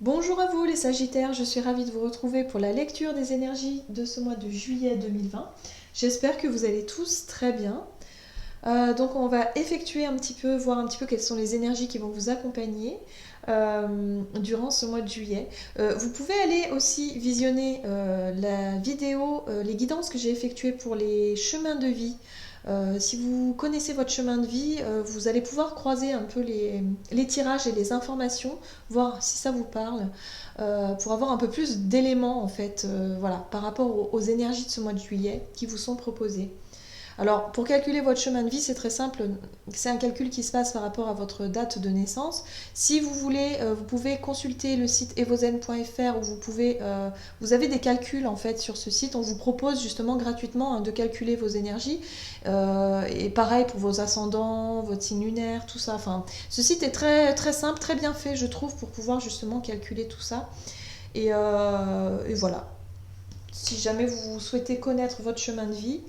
Bonjour à vous les Sagittaires, je suis ravie de vous retrouver pour la lecture des énergies de ce mois de juillet 2020. J'espère que vous allez tous très bien. Donc on va effectuer un petit peu, voir un petit peu quelles sont les énergies qui vont vous accompagner durant ce mois de juillet. Vous pouvez aller aussi visionner la vidéo, les guidances que j'ai effectuées pour les chemins de vie. Si vous connaissez votre chemin de vie, vous allez pouvoir croiser un peu les tirages et les informations, voir si ça vous parle, pour avoir un peu plus d'éléments en fait, voilà, par rapport aux énergies de ce mois de juillet qui vous sont proposées. Alors, pour calculer votre chemin de vie, c'est très simple. C'est un calcul qui se passe par rapport à votre date de naissance. Si vous voulez, vous pouvez consulter le site evozen.fr où vous avez des calculs en fait sur ce site. On vous propose justement gratuitement de calculer vos énergies. Et pareil pour vos ascendants, votre signe lunaire, tout ça. Enfin, ce site est très, très simple, très bien fait, je trouve, pour pouvoir justement calculer tout ça. Et voilà. Si jamais vous souhaitez connaître votre chemin de vie,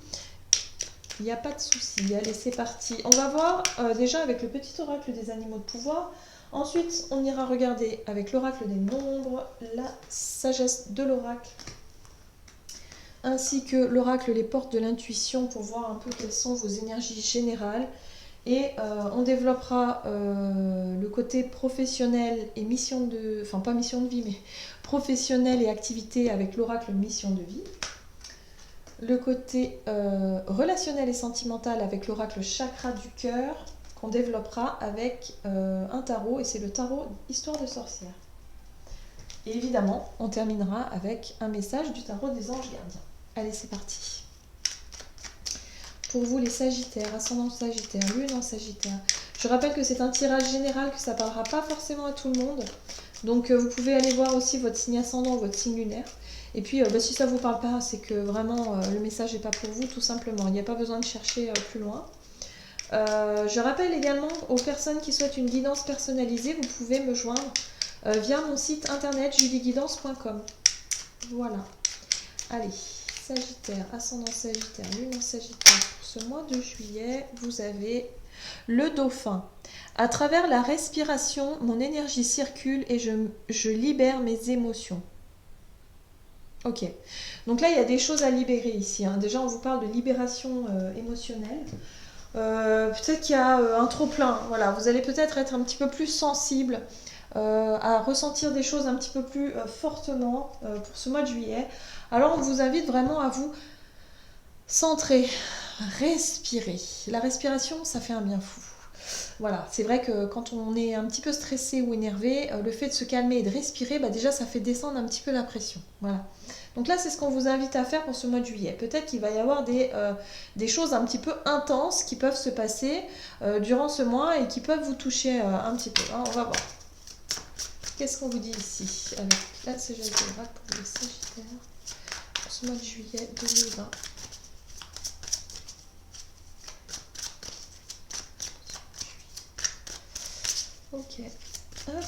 il n'y a pas de souci, allez c'est parti. On va voir déjà avec le petit oracle des animaux de pouvoir. Ensuite, on ira regarder avec l'oracle des nombres, la sagesse de l'oracle, ainsi que l'oracle les portes de l'intuition pour voir un peu quelles sont vos énergies générales. Et on développera le côté professionnel et mission de... Enfin pas mission de vie, mais professionnel et activité avec l'oracle mission de vie. Le côté relationnel et sentimental avec l'oracle chakra du cœur qu'on développera avec un tarot, et c'est le tarot Histoire de sorcière. Et évidemment, on terminera avec un message du tarot des anges gardiens. Allez, c'est parti. Pour vous les Sagittaires, ascendant Sagittaire, lune en Sagittaire, je rappelle que c'est un tirage général, que ça ne parlera pas forcément à tout le monde. Donc vous pouvez aller voir aussi votre signe ascendant, votre signe lunaire. Et puis si ça ne vous parle pas, c'est que vraiment le message n'est pas pour vous, tout simplement. Il n'y a pas besoin de chercher plus loin. Je rappelle également aux personnes qui souhaitent une guidance personnalisée, vous pouvez me joindre via mon site internet julieguidance.com. Voilà. Allez, Sagittaire, ascendant Sagittaire, lune en Sagittaire. Pour ce mois de juillet, vous avez le dauphin. À travers la respiration, mon énergie circule et je libère mes émotions. Ok, donc là il y a des choses à libérer ici. Déjà on vous parle de libération émotionnelle. Peut-être qu'il y a un trop-plein. Voilà, vous allez peut-être être un petit peu plus sensible à ressentir des choses un petit peu plus fortement pour ce mois de juillet. Alors on vous invite vraiment à vous centrer, respirer. La respiration, ça fait un bien fou. Voilà, c'est vrai que quand on est un petit peu stressé ou énervé, le fait de se calmer et de respirer, déjà ça fait descendre un petit peu la pression. Voilà. Donc là, c'est ce qu'on vous invite à faire pour ce mois de juillet. Peut-être qu'il va y avoir des choses un petit peu intenses qui peuvent se passer durant ce mois et qui peuvent vous toucher un petit peu. On va voir. Qu'est-ce qu'on vous dit ici avec la sagesse de l'oracle pour les Sagittaires pour ce mois de juillet 2020. Ok. Hop.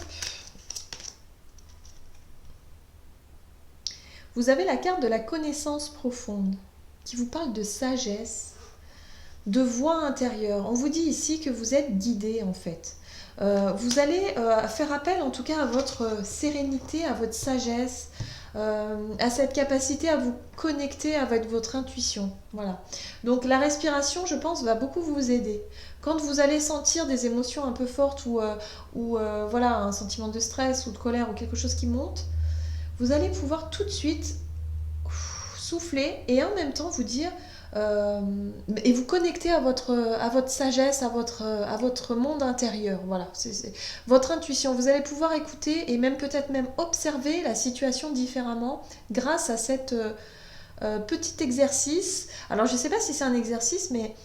Vous avez la carte de la connaissance profonde qui vous parle de sagesse, de voix intérieure. On vous dit ici que vous êtes guidé en fait. Vous allez faire appel en tout cas à votre sérénité, à votre sagesse, à cette capacité à vous connecter avec votre intuition. Voilà. Donc la respiration, je pense, va beaucoup vous aider. Quand vous allez sentir des émotions un peu fortes ou voilà, un sentiment de stress ou de colère ou quelque chose qui monte, vous allez pouvoir tout de suite souffler et en même temps vous dire et vous connecter à votre sagesse, à votre monde intérieur. Voilà, c'est votre intuition. Vous allez pouvoir écouter et même peut-être même observer la situation différemment grâce à cette petit exercice. Alors je ne sais pas si c'est un exercice, mais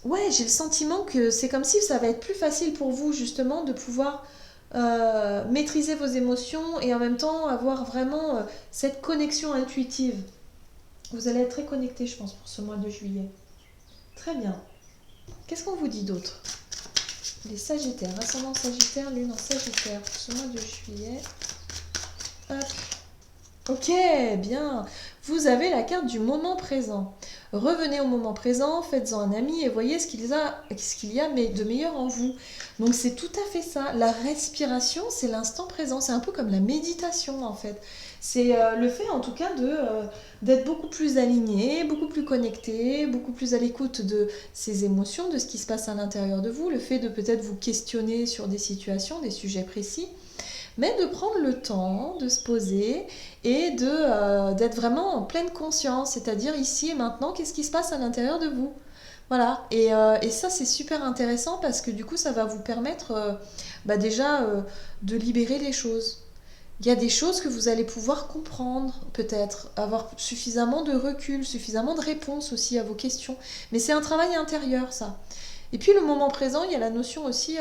ouais, j'ai le sentiment que c'est comme si ça va être plus facile pour vous justement de pouvoir maîtriser vos émotions et en même temps avoir vraiment cette connexion intuitive. Vous allez être très connecté, je pense, pour ce mois de juillet. Très bien. Qu'est-ce qu'on vous dit d'autre? Les Sagittaires, ascendant Sagittaire, lune en Sagittaire, pour ce mois de juillet. Hop. Ok, bien. Vous avez la carte du moment présent. Revenez au moment présent, faites-en un ami et voyez ce qu'il y a mais de meilleur en vous. Donc c'est tout à fait ça. La respiration, c'est l'instant présent. C'est un peu comme la méditation en fait. C'est le fait en tout cas d'être beaucoup plus aligné, beaucoup plus connecté, beaucoup plus à l'écoute de ses émotions, de ce qui se passe à l'intérieur de vous. Le fait de peut-être vous questionner sur des situations, des sujets précis. Mais de prendre le temps de se poser et d'être vraiment en pleine conscience, c'est-à-dire ici et maintenant, qu'est-ce qui se passe à l'intérieur de vous. Voilà, et ça c'est super intéressant parce que du coup ça va vous permettre déjà de libérer les choses. Il y a des choses que vous allez pouvoir comprendre, peut-être, avoir suffisamment de recul, suffisamment de réponses aussi à vos questions. Mais c'est un travail intérieur, ça. Et puis le moment présent, il y a la notion aussi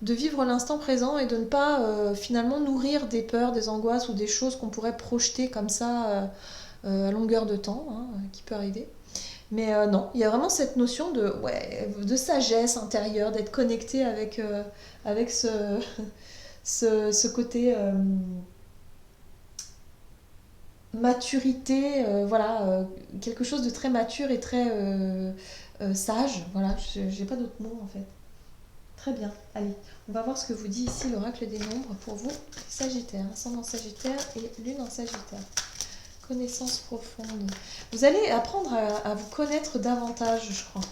de vivre l'instant présent et de ne pas finalement nourrir des peurs, des angoisses ou des choses qu'on pourrait projeter comme ça à longueur de temps, hein, qui peut arriver. Mais non, il y a vraiment cette notion de sagesse intérieure, d'être connecté avec ce côté maturité, quelque chose de très mature et très sage. Voilà, j'ai pas d'autre mot en fait. Très bien, allez, on va voir ce que vous dit ici l'oracle des nombres pour vous, Sagittaire, ascendant Sagittaire et lune en Sagittaire. Connaissance profonde. Vous allez apprendre à vous connaître davantage, je crois.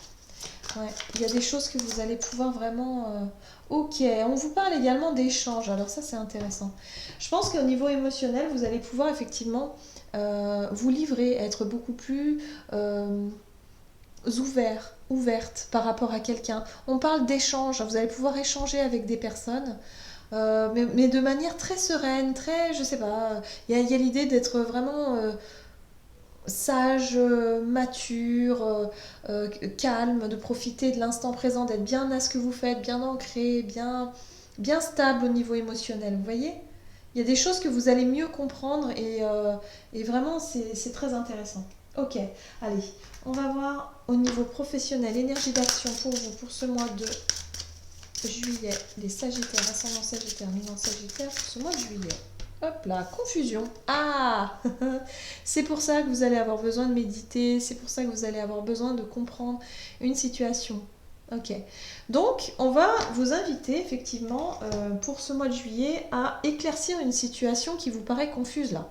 Ouais, il y a des choses que vous allez pouvoir vraiment... Ok, on vous parle également d'échanges, alors ça c'est intéressant. Je pense qu'au niveau émotionnel, vous allez pouvoir effectivement vous livrer, être beaucoup plus ouverte par rapport à quelqu'un. On parle d'échanges, vous allez pouvoir échanger avec des personnes, mais de manière très sereine, très, je sais pas, il y a l'idée d'être vraiment sage, mature, calme, de profiter de l'instant présent, d'être bien à ce que vous faites, bien ancré, bien stable au niveau émotionnel, vous voyez? Il y a des choses que vous allez mieux comprendre et vraiment c'est très intéressant. Ok, allez, on va voir au niveau professionnel, énergie d'action pour vous, pour ce mois de juillet, les Sagittaires, ascendant Sagittaire, lune en Sagittaire, pour ce mois de juillet. Hop là, confusion. Ah c'est pour ça que vous allez avoir besoin de méditer, c'est pour ça que vous allez avoir besoin de comprendre une situation. Ok. Donc, on va vous inviter effectivement pour ce mois de juillet à éclaircir une situation qui vous paraît confuse là.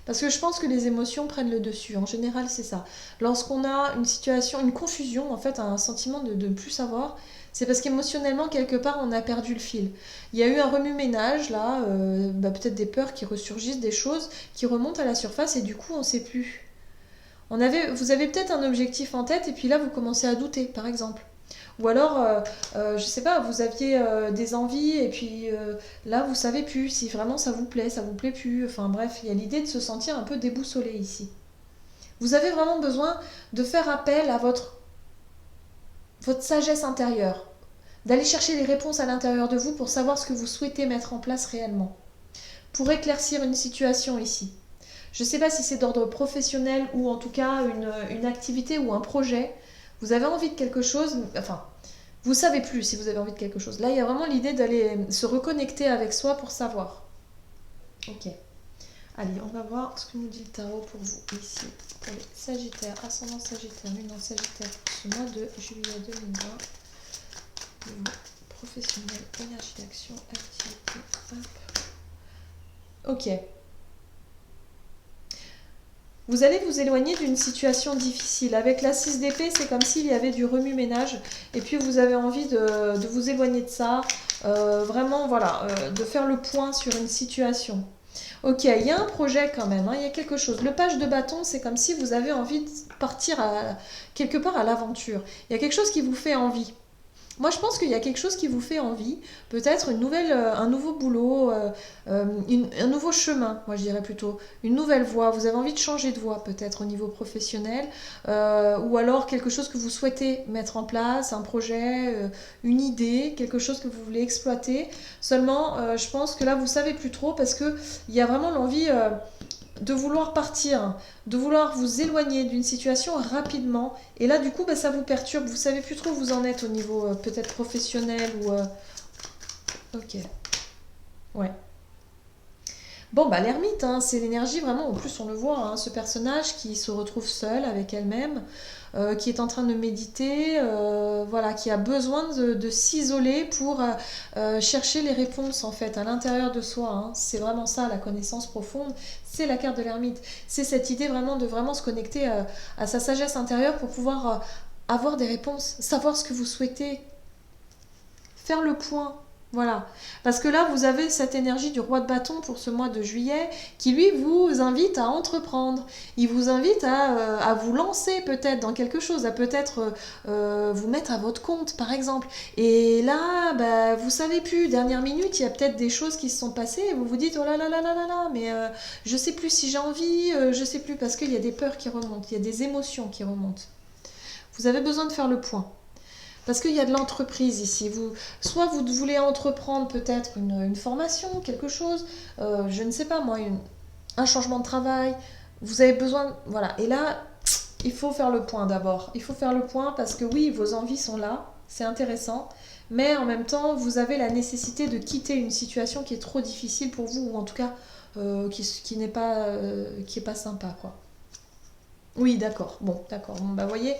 Parce que je pense que les émotions prennent le dessus. En général, c'est ça. Lorsqu'on a une situation, une confusion, en fait, un sentiment de ne plus savoir, c'est parce qu'émotionnellement, quelque part, on a perdu le fil. Il y a eu un remue-ménage, là, peut-être des peurs qui ressurgissent, des choses qui remontent à la surface, et du coup, on ne sait plus. Vous avez peut-être un objectif en tête, et puis là, vous commencez à douter, par exemple. Ou alors, je sais pas, vous aviez des envies et puis là, vous savez plus si vraiment ça vous plaît plus. Enfin bref, il y a l'idée de se sentir un peu déboussolé ici. Vous avez vraiment besoin de faire appel à votre sagesse intérieure, d'aller chercher les réponses à l'intérieur de vous pour savoir ce que vous souhaitez mettre en place réellement, pour éclaircir une situation ici. Je ne sais pas si c'est d'ordre professionnel ou en tout cas une activité ou un projet. Vous avez envie de quelque chose, enfin, vous savez plus si vous avez envie de quelque chose. Là, il y a vraiment l'idée d'aller se reconnecter avec soi pour savoir. Ok. Allez, on va voir ce que nous dit le tarot pour vous ici. Pour les Sagittaires, ascendant Sagittaire, lune en Sagittaire, pour ce mois de juillet 2020. Professionnel, énergie d'action, activité. Hop. Ok. Vous allez vous éloigner d'une situation difficile. Avec la 6 d'épée, c'est comme s'il y avait du remue-ménage. Et puis vous avez envie de vous éloigner de ça. Vraiment, voilà, de faire le point sur une situation. Ok, il y a un projet quand même, hein, il y a quelque chose. Le page de bâton, c'est comme si vous avez envie de partir quelque part à l'aventure. Il y a quelque chose qui vous fait envie. Moi, je pense qu'il y a quelque chose qui vous fait envie, peut-être un nouveau boulot, un nouveau chemin, moi je dirais plutôt, une nouvelle voie. Vous avez envie de changer de voie, peut-être au niveau professionnel, ou alors quelque chose que vous souhaitez mettre en place, un projet, une idée, quelque chose que vous voulez exploiter. Seulement, je pense que là, vous savez plus trop parce que il y a vraiment l'envie de vouloir partir, de vouloir vous éloigner d'une situation rapidement. Et là, du coup, ça vous perturbe. Vous savez plus trop où vous en êtes au niveau peut-être professionnel ou... Ok. Ouais. Bon, bah l'ermite, hein, c'est l'énergie vraiment, en plus on le voit, hein, ce personnage qui se retrouve seul avec elle-même, qui est en train de méditer, voilà, qui a besoin de s'isoler pour chercher les réponses en fait à l'intérieur de soi. Hein. C'est vraiment ça, la connaissance profonde, c'est la carte de l'ermite. C'est cette idée vraiment de vraiment se connecter à sa sagesse intérieure pour pouvoir avoir des réponses, savoir ce que vous souhaitez, faire le point. Voilà. Parce que là, vous avez cette énergie du roi de bâton pour ce mois de juillet qui, lui, vous invite à entreprendre. Il vous invite à vous lancer peut-être dans quelque chose, à peut-être vous mettre à votre compte, par exemple. Et là, bah, vous savez plus, dernière minute, il y a peut-être des choses qui se sont passées et vous vous dites, oh là là là là là là, mais je sais plus si j'ai envie, je sais plus, parce qu'il y a des peurs qui remontent, il y a des émotions qui remontent. Vous avez besoin de faire le point. Parce qu'il y a de l'entreprise ici. Soit vous voulez entreprendre peut-être une formation, quelque chose, je ne sais pas moi, un changement de travail. Vous avez besoin... Voilà. Et là, il faut faire le point d'abord. Il faut faire le point parce que oui, vos envies sont là, c'est intéressant. Mais en même temps, vous avez la nécessité de quitter une situation qui est trop difficile pour vous, ou en tout cas qui n'est pas, qui est pas sympa, quoi. Oui, d'accord. Bon, d'accord. Bon, bah voyez,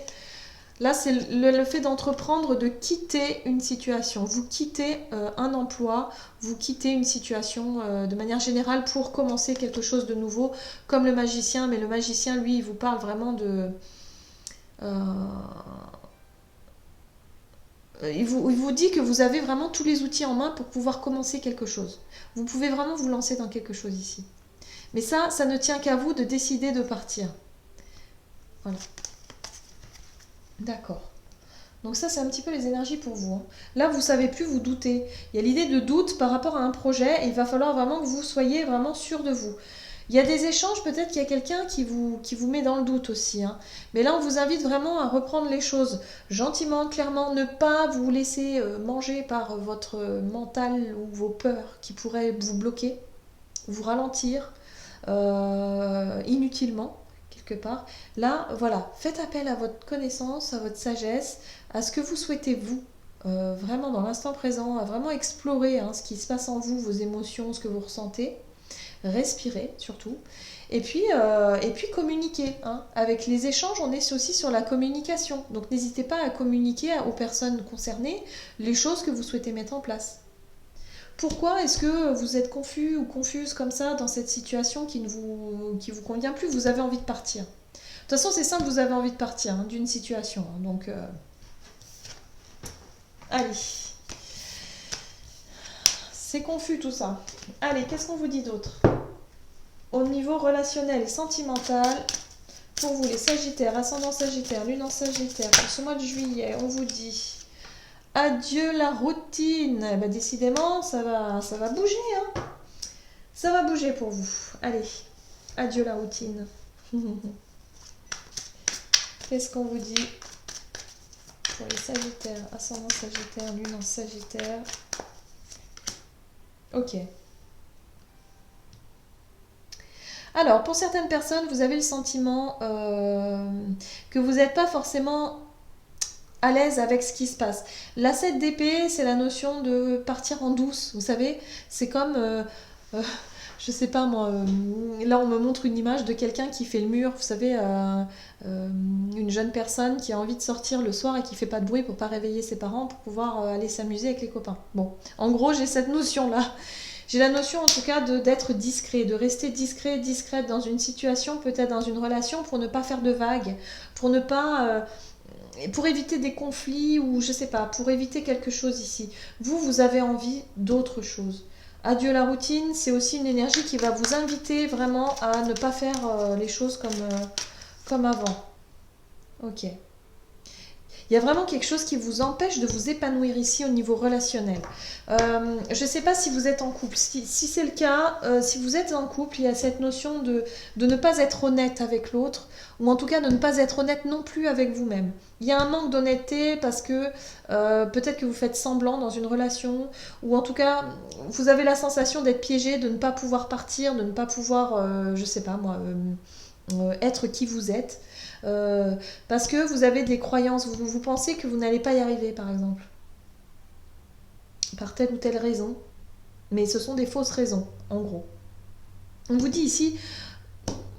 là, c'est le fait d'entreprendre, de quitter une situation. Vous quittez un emploi, vous quittez une situation de manière générale pour commencer quelque chose de nouveau, comme le magicien. Mais le magicien, lui, il vous parle vraiment de... euh, il vous dit que vous avez vraiment tous les outils en main pour pouvoir commencer quelque chose. Vous pouvez vraiment vous lancer dans quelque chose ici. Mais ça ne tient qu'à vous de décider de partir. Voilà. D'accord. Donc ça, c'est un petit peu les énergies pour vous. Hein. Là, vous savez plus, vous doutez. Il y a l'idée de doute par rapport à un projet et il va falloir vraiment que vous soyez vraiment sûr de vous. Il y a des échanges, peut-être qu'il y a quelqu'un qui vous met dans le doute aussi. Hein. Mais là, on vous invite vraiment à reprendre les choses gentiment, clairement, ne pas vous laisser manger par votre mental ou vos peurs qui pourraient vous bloquer, vous ralentir inutilement quelque part. Là, voilà, faites appel à votre connaissance, à votre sagesse, à ce que vous souhaitez vous, vraiment dans l'instant présent, à vraiment explorer hein, ce qui se passe en vous, vos émotions, ce que vous ressentez. Respirez surtout. Et puis communiquer. Hein. Avec les échanges, on est aussi sur la communication. Donc n'hésitez pas à communiquer aux personnes concernées les choses que vous souhaitez mettre en place. Pourquoi est-ce que vous êtes confus ou confuse comme ça dans cette situation qui vous convient plus? Vous avez envie de partir. De toute façon, c'est simple, vous avez envie de partir hein, d'une situation. Hein, donc, allez. C'est confus tout ça. Allez, qu'est-ce qu'on vous dit d'autre? Au niveau relationnel et sentimental, pour vous les Sagittaires, ascendant Sagittaire, lune en Sagittaire, pour ce mois de juillet, on vous dit adieu la routine. Eh ben, décidément, ça va bouger. Hein. Ça va bouger pour vous. Allez, adieu la routine. Qu'est-ce qu'on vous dit pour les Sagittaires, ascendant Sagittaire, lune en Sagittaire? Ok. Alors, pour certaines personnes, vous avez le sentiment que vous n'êtes pas forcément à l'aise avec ce qui se passe. La 7 d'épée, c'est la notion de partir en douce, vous savez. C'est comme, je sais pas moi, là on me montre une image de quelqu'un qui fait le mur, vous savez, une jeune personne qui a envie de sortir le soir et qui fait pas de bruit pour pas réveiller ses parents pour pouvoir aller s'amuser avec les copains. Bon, en gros, j'ai cette notion-là. J'ai la notion en tout cas d'être discret, de rester discret, discrète dans une situation, peut-être dans une relation, pour ne pas faire de vagues, pour ne pas... pour éviter des conflits ou je sais pas, pour éviter quelque chose ici. Vous avez envie d'autre chose. Adieu la routine, c'est aussi une énergie qui va vous inviter vraiment à ne pas faire les choses comme avant. Ok. Il y a vraiment quelque chose qui vous empêche de vous épanouir ici au niveau relationnel. Je ne sais pas si vous êtes en couple. Si c'est le cas, si vous êtes en couple, il y a cette notion de ne pas être honnête avec l'autre, ou en tout cas de ne pas être honnête non plus avec vous-même. Il y a un manque d'honnêteté parce que peut-être que vous faites semblant dans une relation, ou en tout cas vous avez la sensation d'être piégé, de ne pas pouvoir partir, de ne pas pouvoir, je ne sais pas moi, être qui vous êtes. Parce que vous avez des croyances, vous pensez que vous n'allez pas y arriver par exemple, par telle ou telle raison, mais ce sont des fausses raisons, en gros. On vous dit ici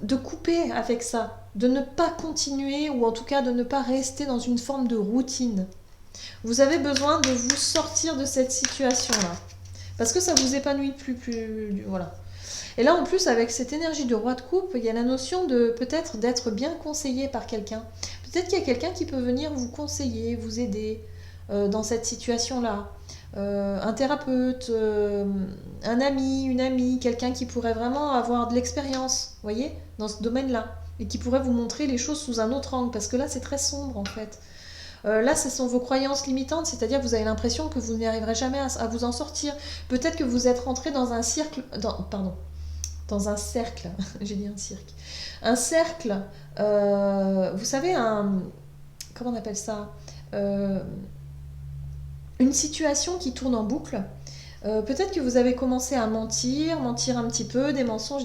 de couper avec ça, de ne pas continuer ou en tout cas de ne pas rester dans une forme de routine. Vous avez besoin de vous sortir de cette situation-là parce que ça vous épanouit plus, voilà. Et là en plus avec cette énergie de roi de coupe, il y a la notion de peut-être d'être bien conseillé par quelqu'un. Peut-être qu'il y a quelqu'un qui peut venir vous conseiller, vous aider dans cette situation-là. Un thérapeute, un ami, une amie, quelqu'un qui pourrait vraiment avoir de l'expérience, vous voyez, dans ce domaine-là, et qui pourrait vous montrer les choses sous un autre angle, parce que là c'est très sombre en fait. Là, ce sont vos croyances limitantes, c'est-à-dire que vous avez l'impression que vous n'y arriverez jamais à vous en sortir. Peut-être que vous êtes rentré dans un cercle, dans un cercle, j'ai dit un cirque, un cercle, vous savez, comment on appelle ça, une situation qui tourne en boucle. Peut-être que vous avez commencé à mentir un petit peu, des mensonges,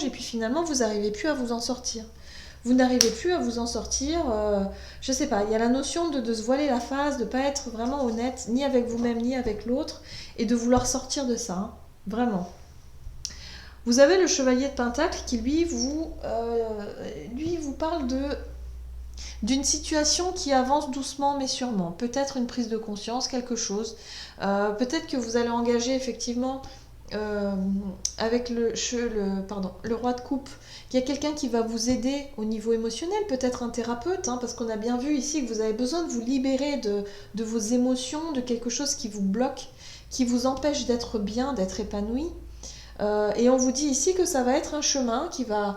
et puis finalement vous n'arrivez plus à vous en sortir. Vous n'arrivez plus à vous en sortir, je sais pas, il y a la notion de se voiler la face, de ne pas être vraiment honnête, ni avec vous-même, ni avec l'autre, et de vouloir sortir de ça, hein, vraiment. Vous avez le chevalier de Pentacle qui, lui vous parle d'une situation qui avance doucement mais sûrement. Peut-être une prise de conscience, quelque chose. Peut-être que vous allez engager effectivement avec le roi de coupe, il y a quelqu'un qui va vous aider au niveau émotionnel, peut-être un thérapeute, hein, parce qu'on a bien vu ici que vous avez besoin de vous libérer de vos émotions, de quelque chose qui vous bloque, qui vous empêche d'être bien, d'être épanoui. Et on vous dit ici que ça va être un chemin qui va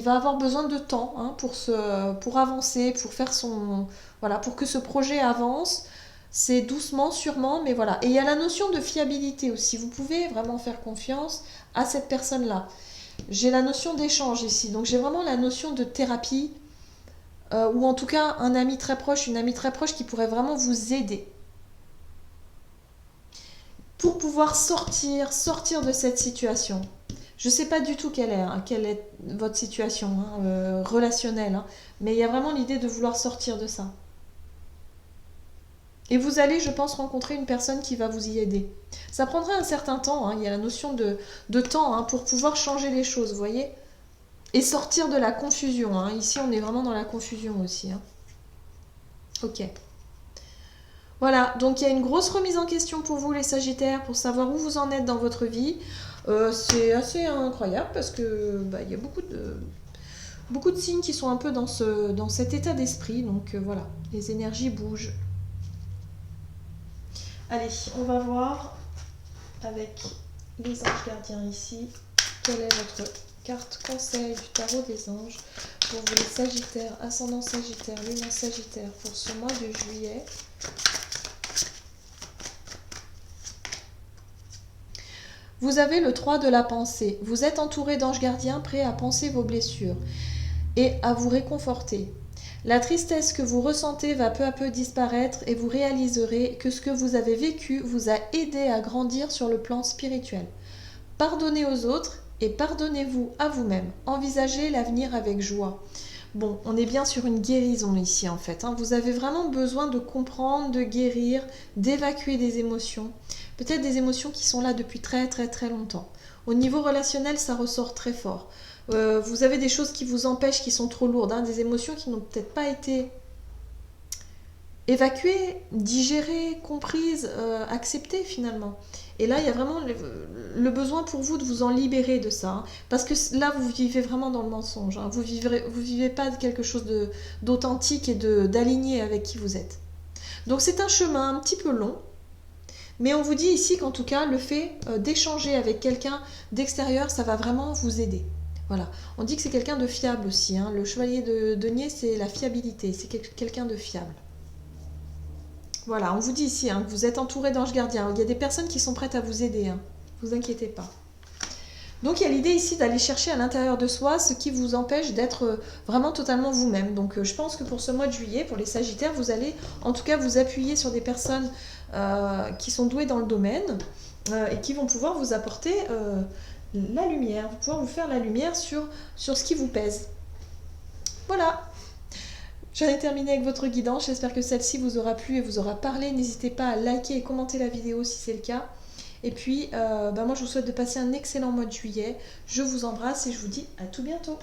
avoir besoin de temps, hein, pour avancer, pour faire voilà, pour que ce projet avance. C'est doucement, sûrement, mais voilà. Et il y a la notion de fiabilité aussi. Vous pouvez vraiment faire confiance à cette personne-là. J'ai la notion d'échange ici. Donc j'ai vraiment la notion de thérapie, ou en tout cas un ami très proche, une amie très proche qui pourrait vraiment vous aider pour pouvoir sortir de cette situation. Je ne sais pas du tout quelle est votre situation, hein, relationnelle, hein, mais il y a vraiment l'idée de vouloir sortir de ça. Et vous allez, je pense, rencontrer une personne qui va vous y aider. Ça prendra un certain temps, hein, il y a la notion de temps, hein, pour pouvoir changer les choses, vous voyez, et sortir de la confusion. Hein. Ici, on est vraiment dans la confusion aussi. Hein. Ok. Voilà, donc il y a une grosse remise en question pour vous les Sagittaires, pour savoir où vous en êtes dans votre vie. C'est assez incroyable parce que y a beaucoup de signes qui sont un peu dans cet état d'esprit. Donc voilà, les énergies bougent. Allez, on va voir avec les anges gardiens ici. Quelle est votre carte conseil du tarot des anges pour vous les Sagittaires, ascendant Sagittaire, lune en Sagittaire pour ce mois de juillet. Vous avez le 3 de la pensée. Vous êtes entouré d'anges gardiens prêts à penser vos blessures et à vous réconforter. La tristesse que vous ressentez va peu à peu disparaître et vous réaliserez que ce que vous avez vécu vous a aidé à grandir sur le plan spirituel. Pardonnez aux autres et pardonnez-vous à vous-même. Envisagez l'avenir avec joie. Bon, on est bien sur une guérison ici en fait. Hein. Vous avez vraiment besoin de comprendre, de guérir, d'évacuer des émotions. Peut-être des émotions qui sont là depuis très très très longtemps. Au niveau relationnel, ça ressort très fort. Vous avez des choses qui vous empêchent, qui sont trop lourdes, hein, des émotions qui n'ont peut-être pas été évacuées, digérées, comprises, acceptées finalement. Et là, il y a vraiment le besoin pour vous de vous en libérer de ça. Hein, parce que là, vous vivez vraiment dans le mensonge. Hein, vous vivez pas de quelque chose d'authentique et d'aligné avec qui vous êtes. Donc c'est un chemin un petit peu long. Mais on vous dit ici qu'en tout cas, le fait d'échanger avec quelqu'un d'extérieur, ça va vraiment vous aider. Voilà. On dit que c'est quelqu'un de fiable aussi. Hein. Le chevalier de denier, c'est la fiabilité. C'est quelqu'un de fiable. Voilà, on vous dit ici hein, que vous êtes entouré d'anges gardiens. Il y a des personnes qui sont prêtes à vous aider. Hein. Ne vous inquiétez pas. Donc il y a l'idée ici d'aller chercher à l'intérieur de soi ce qui vous empêche d'être vraiment totalement vous-même. Donc je pense que pour ce mois de juillet, pour les Sagittaires, vous allez en tout cas vous appuyer sur des personnes qui sont douées dans le domaine et qui vont pouvoir vous apporter la lumière, pouvoir vous faire la lumière sur ce qui vous pèse. Voilà. J'en ai terminé avec votre guidance. J'espère que celle-ci vous aura plu et vous aura parlé. N'hésitez pas à liker et commenter la vidéo si c'est le cas. Et puis, moi, je vous souhaite de passer un excellent mois de juillet. Je vous embrasse et je vous dis à tout bientôt.